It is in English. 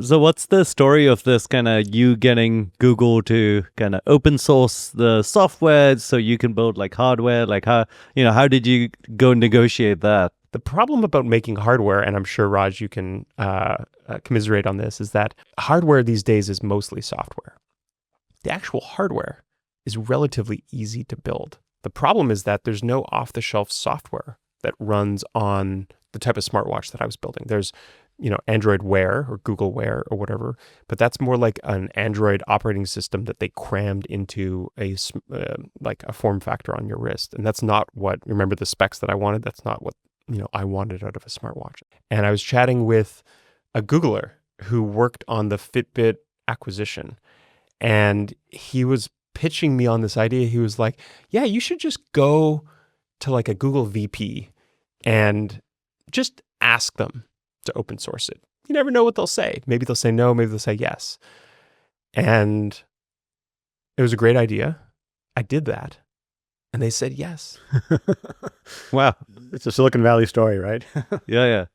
So what's the story of this kind of you getting Google to kind of open source the software so you can build like hardware? Like how did you go negotiate that? The problem about making hardware, and I'm sure, Raj, you can commiserate on this, is that hardware these days is mostly software. The actual hardware is relatively easy to build. The problem is that there's no off-the-shelf software that runs on the type of smartwatch that I was building. There's, Android Wear or Google Wear or whatever, but that's more like an Android operating system that they crammed into like a form factor on your wrist. And that's not what, remember the specs that I wanted? That's not what, I wanted out of a smartwatch. And I was chatting with a Googler who worked on the Fitbit acquisition. And he was pitching me on this idea. He was like, yeah, you should just go to like a Google VP and just ask them to open source it. You never know what they'll say. Maybe they'll say no, maybe they'll say yes. And it was a great idea. I did that. And they said yes. Wow. It's a Silicon Valley story, right? Yeah.